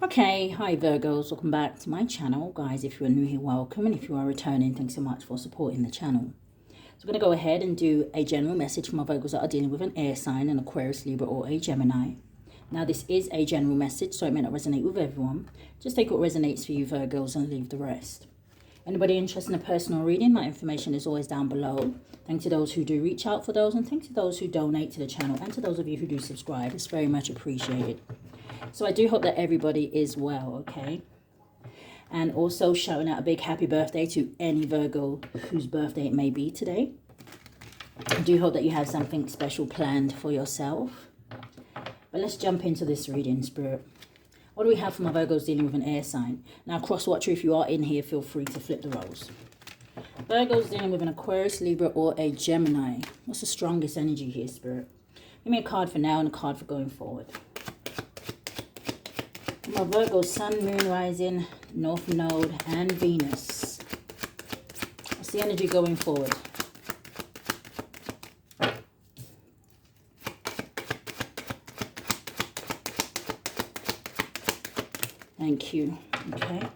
Okay, hi Virgos, welcome back to my channel. Guys, if you are new here, welcome, and if you are returning, thanks so much for supporting the channel. So I'm going to go ahead and do a general message for my Virgos that are dealing with an air sign, an Aquarius, Libra, or a Gemini. Now, this is a general message, so it may not resonate with everyone. Just take what resonates for you, Virgos, and leave the rest. Anybody interested in a personal reading, my information is always down below. Thanks to those who do reach out for those, and thanks to those who donate to the channel, and to those of you who do subscribe. It's very much appreciated. So I do hope that everybody is well, okay? And also shouting out a big happy birthday to any Virgo whose birthday it may be today. I do hope that you have something special planned for yourself. But let's jump into this reading, Spirit. What do we have for my Virgos dealing with an air sign? Now, cross-watcher, if you are in here, feel free to flip the roles. Virgos dealing with an Aquarius, Libra, or a Gemini. What's the strongest energy here, Spirit? Give me a card for now and a card for going forward. My Virgo, Sun, Moon, Rising, North Node, and Venus. What's the energy going forward? Thank you. Okay.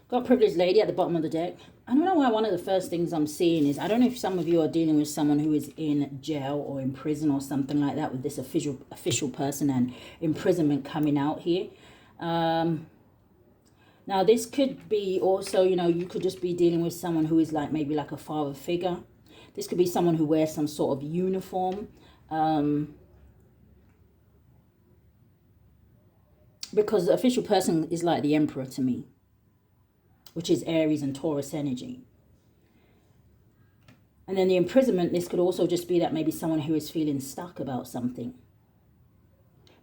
Got Privileged Lady at the bottom of the deck. I don't know why one of the first things I'm seeing is, I don't know if some of you are dealing with someone who is in jail or in prison or something like that, with this official person and imprisonment coming out here. Now, this could be also, you know, you could just be dealing with someone who is like maybe like a father figure. This could be someone who wears some sort of uniform. Because the official person is like the Emperor to me, which is Aries and Taurus energy. And then the imprisonment, this could also just be that maybe someone who is feeling stuck about something.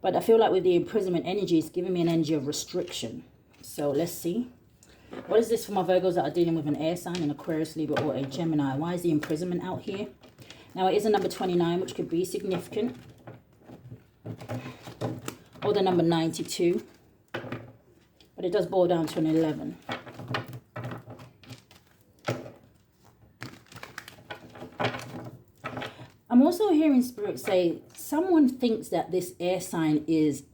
But I feel like with the imprisonment energy, it's giving me an energy of restriction. So let's see. What is this for my Virgos that are dealing with an air sign, an Aquarius, Libra, or a Gemini? Why is the imprisonment out here? Now, it is a number 29, which could be significant. Or the number 92. But it does boil down to an 11. I'm also hearing Spirit say someone thinks that this air sign is,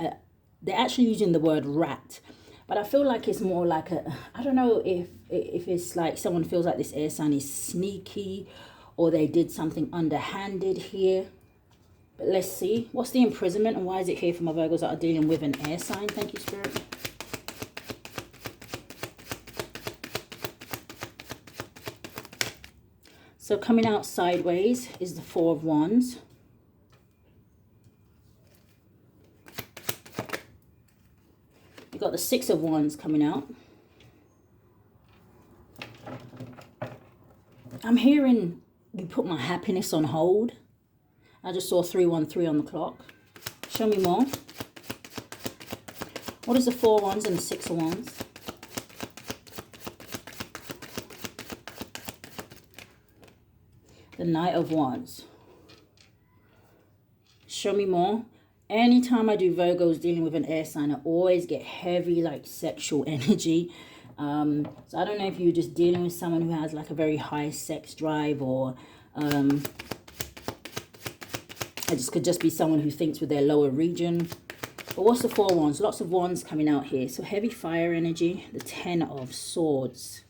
they're actually using the word rat. But I feel like it's more like a, I don't know if it's like someone feels like this air sign is sneaky or they did something underhanded here. But let's see. What's the imprisonment and why is it here for my Virgos that are dealing with an air sign? Thank you, Spirit. So coming out sideways is the Four of Wands. You've got the Six of Wands coming out. I'm hearing you put my happiness on hold. I just saw 313 on the clock. Show me more. What is the Four of Wands and the Six of Wands? The Knight of Wands. Show me more. Anytime I do Virgos dealing with an air sign, I always get heavy, like, sexual energy. So I don't know if you're just dealing with someone who has, like, a very high sex drive, or it just could just be someone who thinks with their lower region. But what's the Four of Wands? Lots of wands coming out here. So heavy fire energy. The Ten of Swords.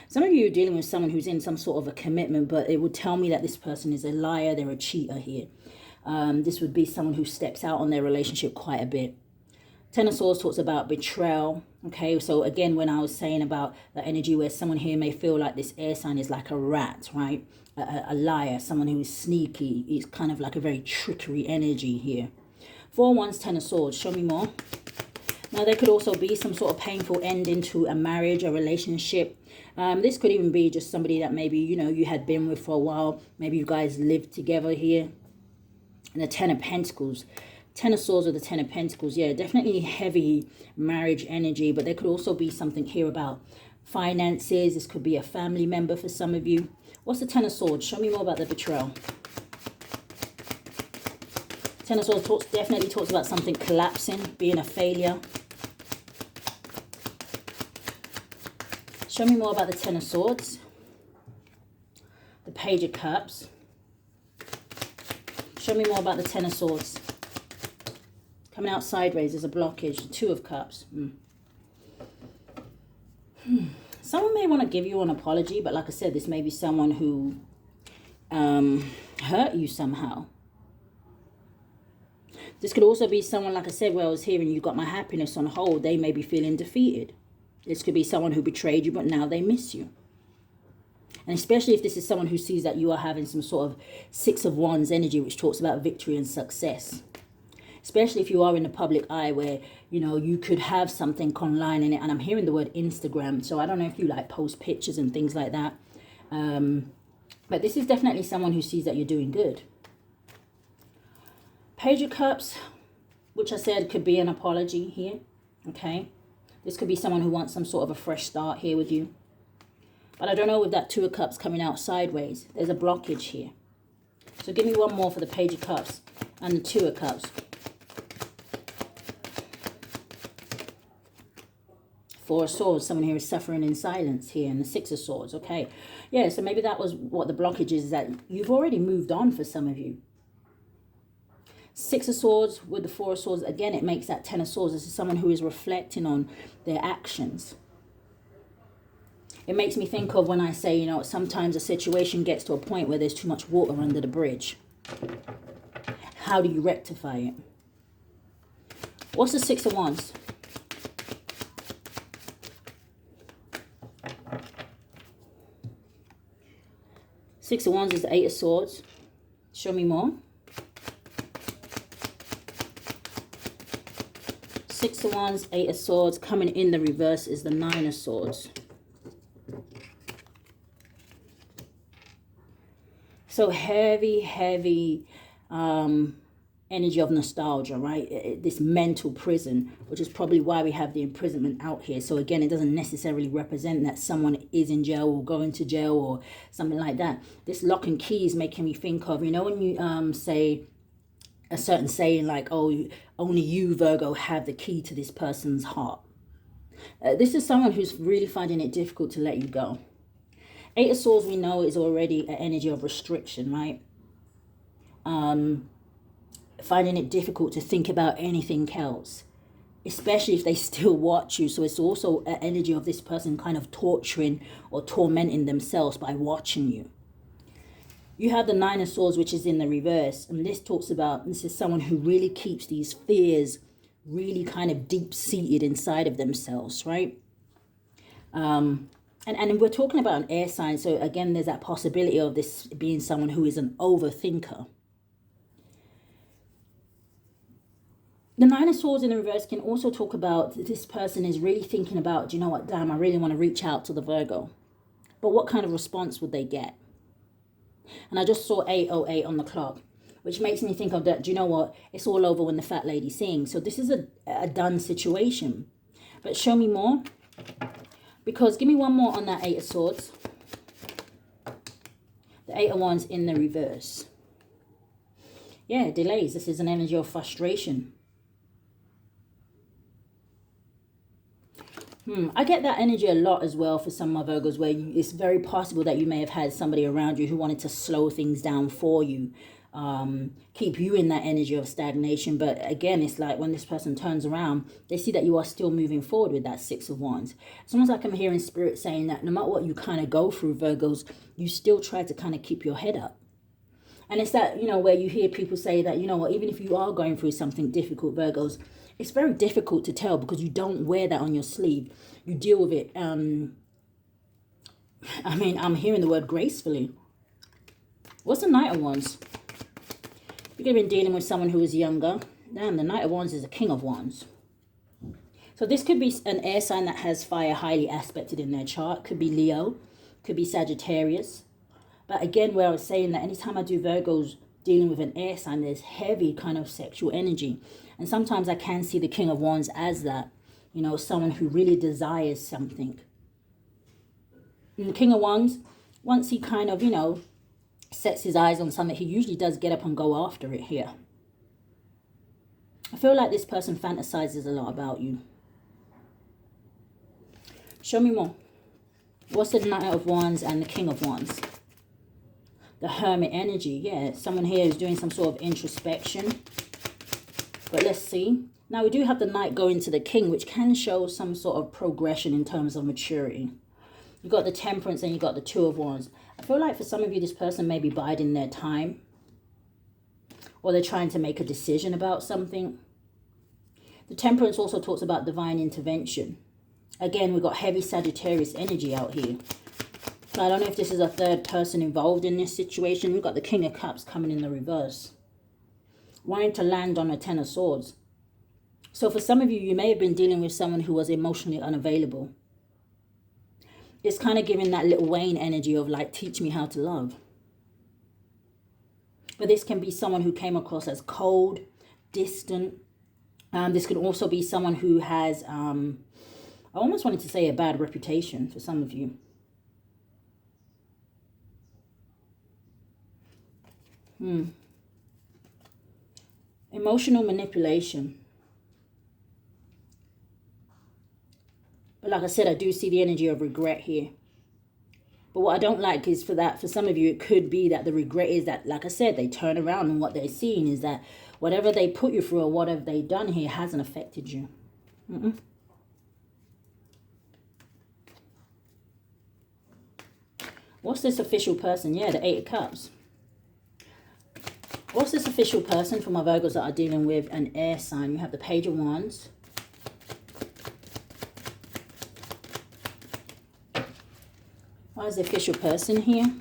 Some of you are dealing with someone who's in some sort of a commitment, but it would tell me that this person is a liar. They're a cheater here. This would be someone who steps out on their relationship quite a bit. Ten of Swords talks about betrayal. Okay, so again, when I was saying about the energy where someone here may feel like this air sign is like a rat, right? A liar, someone who is sneaky. It's kind of like a very trickery energy here. Four of Wands, Ten of Swords. Show me more. Now, there could also be some sort of painful ending to a marriage, a relationship. This could even be just somebody that maybe, you know, you had been with for a while. Maybe you guys lived together here. And the Ten of Pentacles. Ten of Swords with the Ten of Pentacles. Yeah, definitely heavy marriage energy. But there could also be something here about finances. This could be a family member for some of you. What's the Ten of Swords? Show me more about the betrayal. Ten of Swords definitely talks about something collapsing, being a failure. Show me more about the Ten of Swords. The Page of Cups. Show me more about the Ten of Swords. Coming out sideways, there's a blockage. Two of Cups. Someone may want to give you an apology, but like I said, this may be someone who hurt you somehow. This could also be someone, like I said, where I was hearing you got my happiness on hold. They may be feeling defeated. This could be someone who betrayed you, but now they miss you. And especially if this is someone who sees that you are having some sort of Six of Wands energy, which talks about victory and success. Especially if you are in the public eye where, you know, you could have something online in it. And I'm hearing the word Instagram. So I don't know if you like post pictures and things like that. But this is definitely someone who sees that you're doing good. Page of Cups, which I said could be an apology here. Okay. This could be someone who wants some sort of a fresh start here with you. But I don't know with that Two of Cups coming out sideways. There's a blockage here. So give me one more for the Page of Cups and the Two of Cups. Four of Swords. Someone here is suffering in silence here. And the Six of Swords. Okay. Yeah, so maybe that was what the blockage is, that you've already moved on for some of you. Six of Swords with the Four of Swords. Again, it makes that Ten of Swords. This is someone who is reflecting on their actions. It makes me think of when I say, you know, sometimes a situation gets to a point where there's too much water under the bridge. How do you rectify it? What's the Six of Wands? Six of Wands is the Eight of Swords. Show me more. Six of Wands, Eight of Swords. Coming in the reverse is the Nine of Swords. So heavy, heavy energy of nostalgia, right? This mental prison, which is probably why we have the imprisonment out here. So again, it doesn't necessarily represent that someone is in jail or going to jail or something like that. This lock and key is making me think of, you know, when you say a certain saying like, oh, only you, Virgo, have the key to this person's heart. This is someone who's really finding it difficult to let you go. Eight of Swords, we know, is already an energy of restriction, right? Finding it difficult to think about anything else, especially if they still watch you. So it's also an energy of this person kind of torturing or tormenting themselves by watching you. You have the Nine of Swords, which is in the reverse. And this talks about, this is someone who really keeps these fears really kind of deep-seated inside of themselves, right? And we're talking about an air sign. So again, there's that possibility of this being someone who is an overthinker. The Nine of Swords in the reverse can also talk about this person is really thinking about, do you know what, damn, I really want to reach out to the Virgo. But what kind of response would they get? And I just saw 8:08 on the clock, which makes me think of that, do you know what, it's all over when the fat lady sings. So this is a done situation. But show me more. Because give me one more on that Eight of Swords. The Eight of Wands in the reverse. Yeah, delays. This is an energy of frustration. I get that energy a lot as well for some of Virgos, where it's very possible that you may have had somebody around you who wanted to slow things down for you. Keep you in that energy of stagnation. But again, it's like when this person turns around, they see that you are still moving forward with that Six of Wands. It's almost like I'm hearing Spirit saying that no matter what you kind of go through, Virgos, you still try to kind of keep your head up. And it's that, you know, where you hear people say that, you know what, even if you are going through something difficult, Virgos, it's very difficult to tell because you don't wear that on your sleeve. You deal with it. I mean, I'm hearing the word gracefully. What's the Knight of Wands? You could have been dealing with someone who is younger. Damn, the Knight of Wands is the King of Wands. So this could be an air sign that has fire highly aspected in their chart. Could be Leo. Could be Sagittarius. But again, where I was saying that anytime I do Virgos dealing with an air sign, there's heavy kind of sexual energy. And sometimes I can see the King of Wands as that. You know, someone who really desires something. And the King of Wands, once he kind of, you know, sets his eyes on something, he usually does get up and go after it here. I feel like this person fantasizes a lot about you. Show me more. What's the Knight of Wands and the King of Wands? The Hermit energy. Yeah, someone here is doing some sort of introspection. But let's see. Now we do have the Knight going to the King, which can show some sort of progression in terms of maturity. You've got the Temperance and you've got the Two of Wands. I feel like for some of you, this person may be biding their time. Or they're trying to make a decision about something. The Temperance also talks about divine intervention. Again, we've got heavy Sagittarius energy out here. So I don't know if this is a third person involved in this situation. We've got the King of Cups coming in the reverse. Wanting to land on a Ten of Swords. So for some of you, you may have been dealing with someone who was emotionally unavailable. It's kind of giving that Little Wayne energy of like, teach me how to love. But this can be someone who came across as cold, distant. This could also be someone who has, I almost wanted to say a bad reputation for some of you. Emotional manipulation. But like I said, I do see the energy of regret here. But what I don't like is for some of you, it could be that the regret is that, like I said, they turn around and what they're seeing is that whatever they put you through or whatever they've done here hasn't affected you. What's this official person? Yeah, the Eight of Cups. What's this official person for my Virgos that are dealing with an air sign? You have the Page of Wands. Why is the official person here?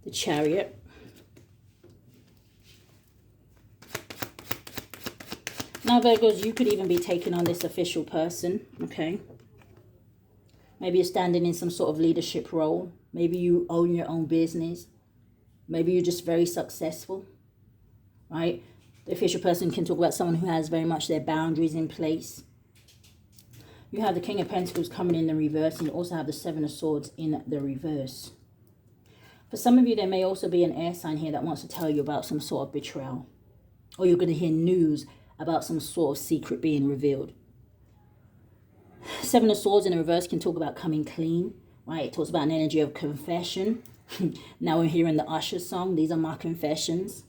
The Chariot. Now, Virgos, you could even be taking on this official person, okay? Maybe you're standing in some sort of leadership role. Maybe you own your own business. Maybe you're just very successful, right? The official person can talk about someone who has very much their boundaries in place. You have the King of Pentacles coming in the reverse, and you also have the Seven of Swords in the reverse. For some of you, there may also be an air sign here that wants to tell you about some sort of betrayal. Or you're going to hear news about some sort of secret being revealed. Seven of Swords in the reverse can talk about coming clean, right? It talks about an energy of confession. Now we're hearing the Usher song. These are my confessions.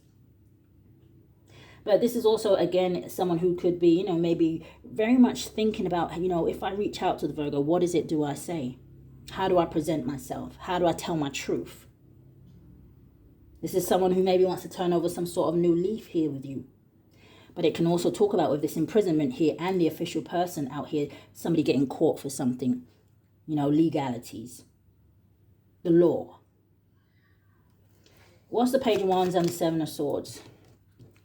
But this is also, again, someone who could be, maybe very much thinking about, if I reach out to the Virgo, what is it do I say? How do I present myself? How do I tell my truth? This is someone who maybe wants to turn over some sort of new leaf here with you. But it can also talk about with this imprisonment here and the official person out here, somebody getting caught for something, legalities, the law. What's the Page of Wands and the Seven of Swords?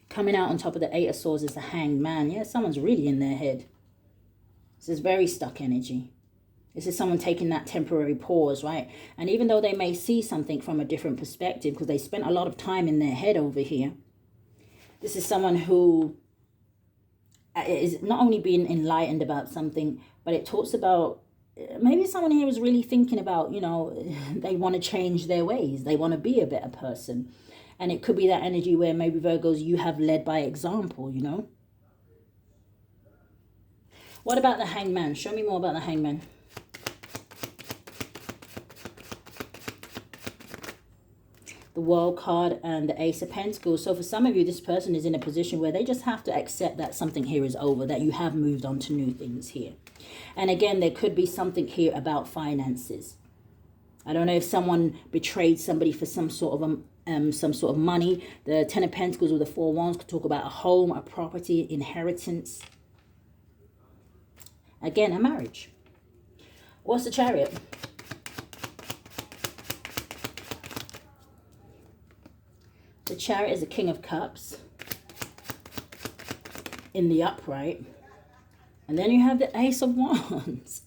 Coming out on top of the Eight of Swords is the Hanged Man. Yeah, someone's really in their head. This is very stuck energy. This is someone taking that temporary pause, right? And even though they may see something from a different perspective because they spent a lot of time in their head over here, this is someone who is not only being enlightened about something, but it talks about maybe someone here is really thinking about, they want to change their ways. They want to be a better person. And it could be that energy where maybe Virgos, you have led by example, What about the Hanged Man? Show me more about the Hanged Man. The World card and the Ace of Pentacles. So for some of you, this person is in a position where they just have to accept that something here is over, that you have moved on to new things here. And again, there could be something here about finances. I don't know if someone betrayed somebody for some sort of money. The Ten of Pentacles with the Four of Wands could talk about a home, a property, inheritance. Again, a marriage. What's the Chariot? The Chariot is the King of Cups in the upright. And then you have the Ace of Wands.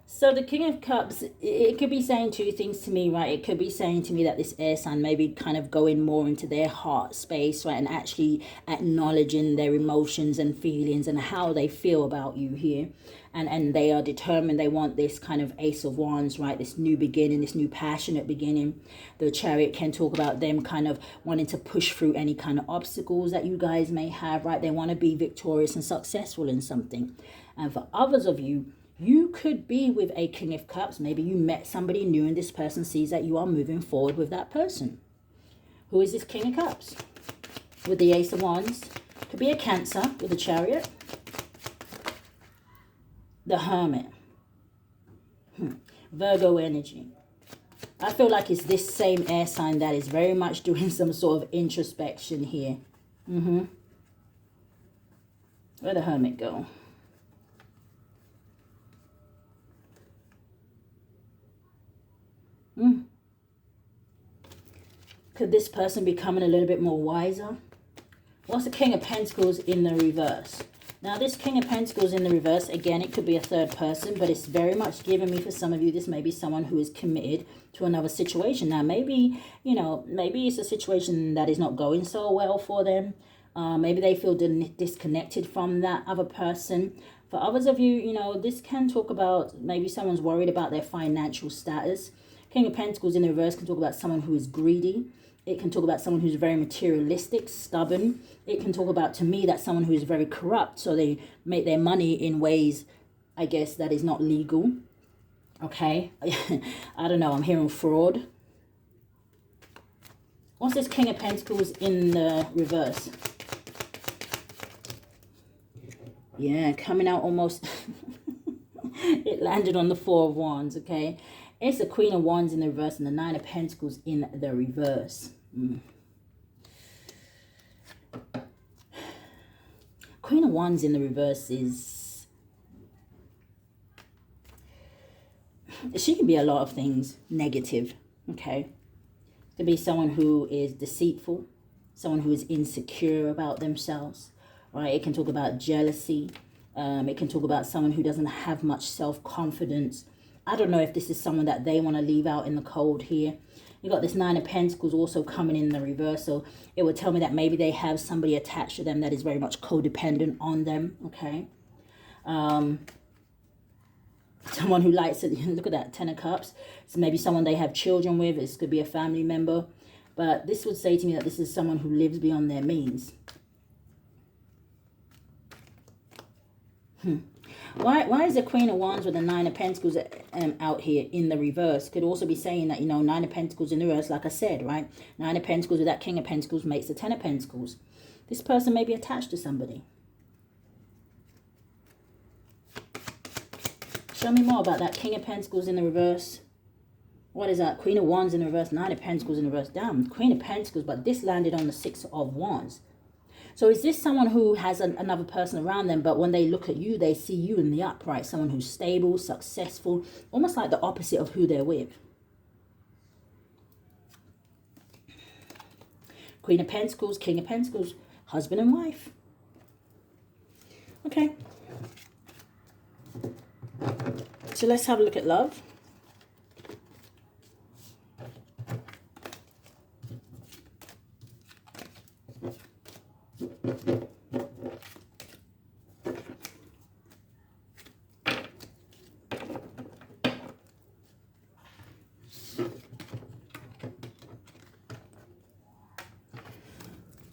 So the King of Cups, it could be saying two things to me, right? It could be saying to me that this air sign may be kind of going more into their heart space, right? And actually acknowledging their emotions and feelings and how they feel about you here. And they are determined, they want this kind of Ace of Wands, right? This new beginning, this new passionate beginning. The Chariot can talk about them kind of wanting to push through any kind of obstacles that you guys may have, right? They want to be victorious and successful in something. And for others of you, You could be with a King of Cups. Maybe you met somebody new and this person sees that you are moving forward with that person. Who is this King of Cups? With the Ace of Wands. Could be a Cancer with the Chariot. The Hermit. Virgo energy. I feel like it's this same air sign that is very much doing some sort of introspection here. Where'd the Hermit go? Could this person be becoming a little bit more wiser? What's the King of Pentacles in the reverse? Now, this King of Pentacles in the reverse, again, it could be a third person, but it's very much giving me, for some of you, this may be someone who is committed to another situation. Now, maybe, you know, maybe it's a situation that is not going so well for them. Maybe they feel disconnected from that other person. For others of you, you know, this can talk about maybe someone's worried about their financial status. King of Pentacles in the reverse can talk about someone who is greedy. It can talk about someone who's very materialistic, stubborn. It can talk about, to me, that someone who is very corrupt. So they make their money in ways, I guess, that is not legal. Okay. I don't know. I'm hearing fraud. What's this King of Pentacles in the reverse? Yeah, coming out almost. It landed on the Four of Wands, okay? It's the Queen of Wands in the reverse and the Nine of Pentacles in the reverse. Queen of Wands in the reverse is... she can be a lot of things negative, okay? It could be someone who is deceitful, someone who is insecure about themselves, right? It can talk about jealousy. It can talk about someone who doesn't have much self-confidence. I don't know if this is someone that they want to leave out in the cold here. You got this Nine of Pentacles also coming in the reverse. So it would tell me that maybe they have somebody attached to them that is very much codependent on them. Okay. Someone who likes it. Look at that, Ten of Cups. So maybe someone they have children with. This could be a family member. But this would say to me that this is someone who lives beyond their means. Why is the Queen of Wands with the Nine of Pentacles out here in the reverse? Could also be saying that, you know, Nine of Pentacles in the reverse, like I said, right? Nine of Pentacles with that King of Pentacles makes the Ten of Pentacles. This person may be attached to somebody. Show me more about that King of Pentacles in the reverse. What is that? Queen of Wands in the reverse, Nine of Pentacles in the reverse. Damn, Queen of Pentacles, but this landed on the Six of Wands. So is this someone who has another person around them, but when they look at you, they see you in the upright, someone who's stable, successful, almost like the opposite of who they're with. Queen of Pentacles, King of Pentacles, husband and wife. Okay. So let's have a look at love.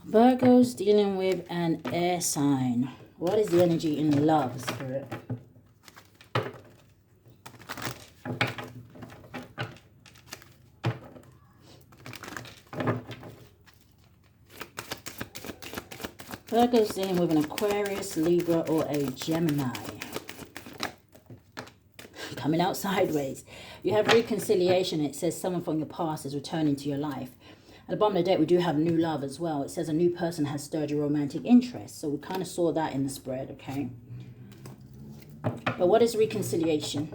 Virgo's dealing with an air sign. What is the energy in love, Spirit? Virgo's dealing with an Aquarius, Libra, or a Gemini. Coming out sideways. You have reconciliation. It says someone from your past is returning to your life. At the bottom of the deck, we do have new love as well. It says a new person has stirred your romantic interest. So we kind of saw that in the spread, okay? But what is reconciliation?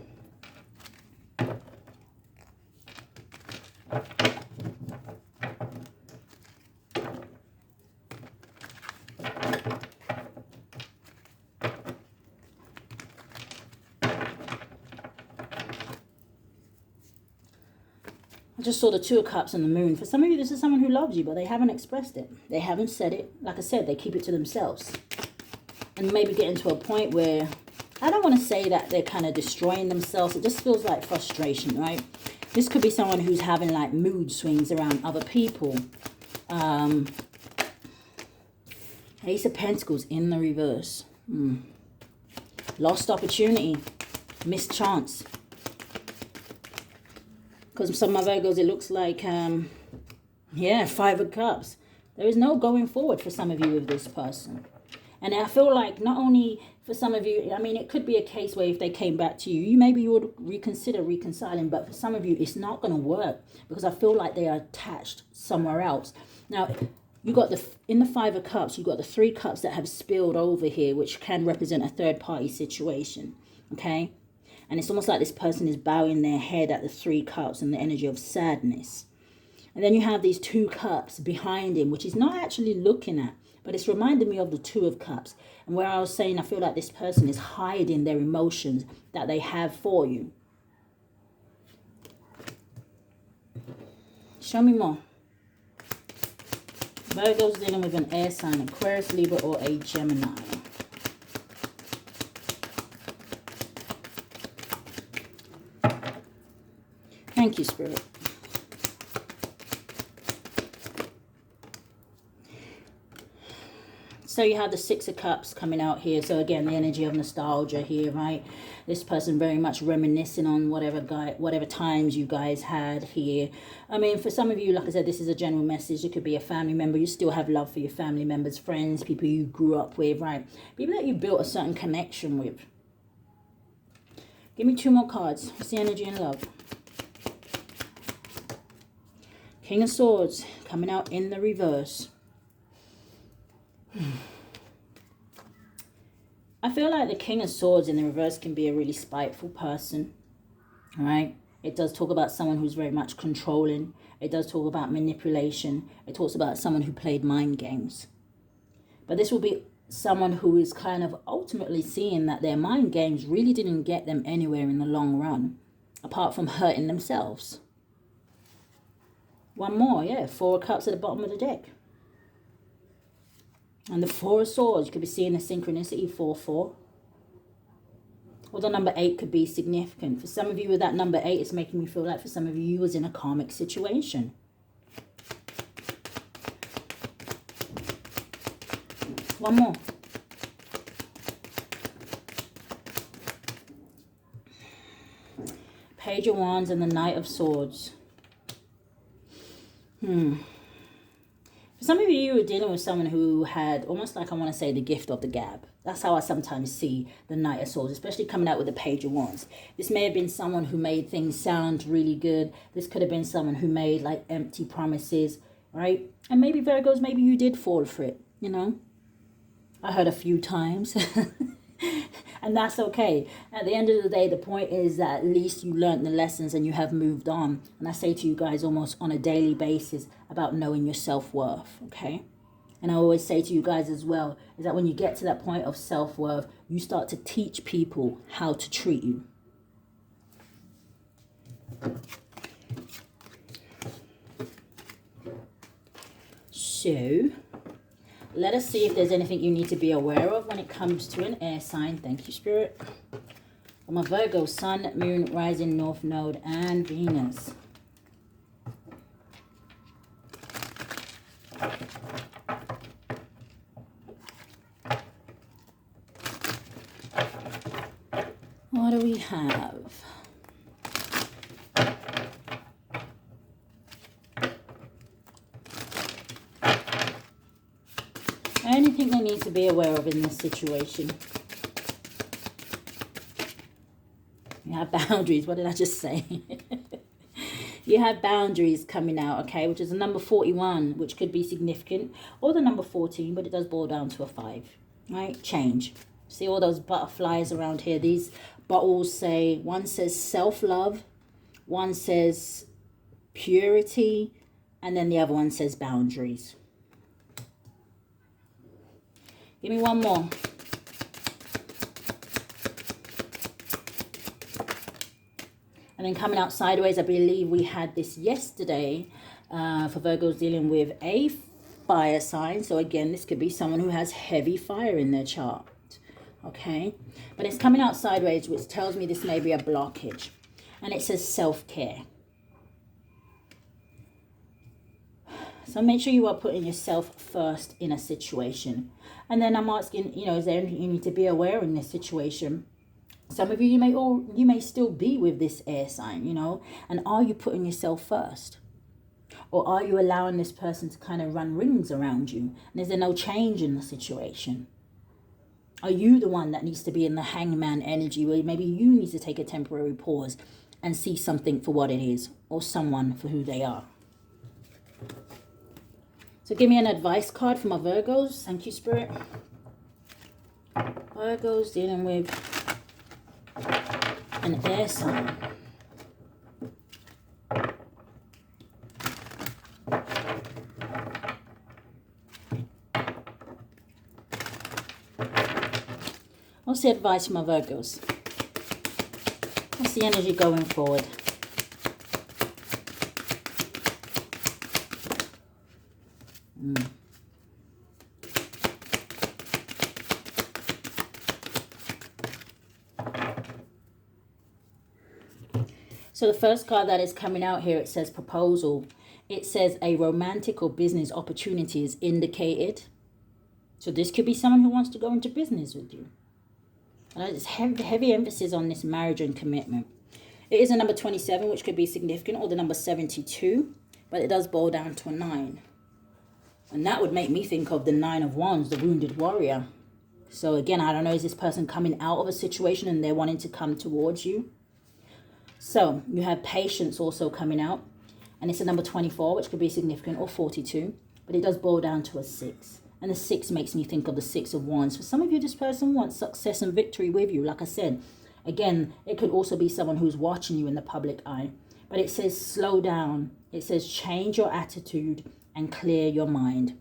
I just saw the Two of Cups and the Moon. For some of you, this is someone who loves you, but they haven't expressed it. They haven't said it. Like I said, they keep it to themselves. And maybe getting to a point where, I don't want to say that they're kind of destroying themselves. It just feels like frustration, right? This could be someone who's having like mood swings around other people. Ace of Pentacles in the reverse. Lost opportunity. mischance. Because some of my Virgos, it looks like, yeah, 5 of Cups. There is no going forward for some of you with this person. And I feel like not only for some of you, I mean, it could be a case where if they came back to you, maybe you would reconsider reconciling. But for some of you, it's not going to work because I feel like they are attached somewhere else. Now, you got in the 5 of Cups, you got the 3 cups that have spilled over here, which can represent a third party situation. Okay. And it's almost like this person is bowing their head at the 3 cups and the energy of sadness. And then you have these 2 cups behind him, which he's not actually looking at, but it's reminding me of the 2 of Cups. And where I was saying, I feel like this person is hiding their emotions that they have for you. Show me more. Virgo's dealing with an air sign, Aquarius, Libra, or a Gemini. Thank you, Spirit. So you have the 6 of Cups coming out here. So again, the energy of nostalgia here, right? This person very much reminiscing on whatever times you guys had here. I mean, for some of you, like I said, this is a general message. It could be a family member. You still have love for your family members, friends, people you grew up with, right? People that you built a certain connection with. Give me 2 more cards. What's the energy and love? King of Swords coming out in the reverse. I feel like the King of Swords in the reverse can be a really spiteful person, right? It does talk about someone who's very much controlling. It does talk about manipulation. It talks about someone who played mind games. But this will be someone who is kind of ultimately seeing that their mind games really didn't get them anywhere in the long run, apart from hurting themselves. One more, yeah, 4 of Cups at the bottom of the deck. And the 4 of Swords, you could be seeing the synchronicity 4-4. Or the number 8 could be significant. For some of you with that number 8, it's making me feel like for some of you was in a karmic situation. One more. Page of Wands and the Knight of Swords. For some of you are dealing with someone who had almost like, I want to say, the gift of the gab. That's how I sometimes see the Knight of Swords, especially coming out with the Page of Wands. This may have been someone who made things sound really good. This could have been someone who made like empty promises, right? And maybe Virgos, maybe you did fall for it, you know. I heard a few times. And that's okay. At the end of the day, the point is that at least you learned the lessons and you have moved on. And I say to you guys almost on a daily basis about knowing your self-worth, okay? And I always say to you guys as well, is that when you get to that point of self-worth, you start to teach people how to treat you. So let us see if there's anything you need to be aware of when it comes to an air sign. Thank you, Spirit. For my Virgo, Sun, Moon, Rising, North Node, and Venus. What do we have? Anything they need to be aware of in this situation? You have boundaries. What did I just say? You have boundaries coming out, okay, which is a number 41, which could be significant, or the number 14, but it does boil down to a 5, right? Change. See all those butterflies around here? These bottles say, one says self-love, one says purity, and then the other one says boundaries. Give me one more. And then coming out sideways, I believe we had this yesterday for Virgos dealing with a fire sign. So again, this could be someone who has heavy fire in their chart. Okay. But it's coming out sideways, which tells me this may be a blockage. And it says self-care. So make sure you are putting yourself first in a situation. And then I'm asking, you know, is there anything you need to be aware in this situation? Some of you, you may still be with this air sign, you know, and are you putting yourself first? Or are you allowing this person to kind of run rings around you? And is there no change in the situation? Are you the one that needs to be in the hangman energy, where maybe you need to take a temporary pause and see something for what it is, or someone for who they are? So give me an advice card for my Virgos. Thank you, Spirit. Virgos dealing with an air sign. What's the advice for my Virgos? What's the energy going forward? So the first card that is coming out here, it says proposal. It says a romantic or business opportunity is indicated. So this could be someone who wants to go into business with you. And there's heavy emphasis on this marriage and commitment. It is a number 27, which could be significant, or the number 72. But it does boil down to a 9. And that would make me think of the 9 of Wands, the wounded warrior. So again, I don't know, is this person coming out of a situation and they're wanting to come towards you? So you have patience also coming out. And it's a number 24, which could be significant, or 42. But it does boil down to a 6. And the 6 makes me think of the 6 of Wands. For some of you, this person wants success and victory with you. Like I said, again, it could also be someone who's watching you in the public eye. But it says slow down. It says change your attitude and clear your mind.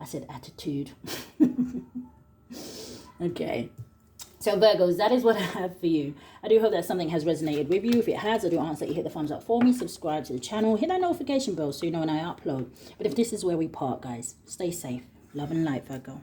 I said attitude. Okay. So Virgos, that is what I have for you. I do hope that something has resonated with you. If it has, I do ask that you hit the thumbs up for me. Subscribe to the channel. Hit that notification bell so you know when I upload. But if this is where we part, guys, stay safe. Love and light, Virgo.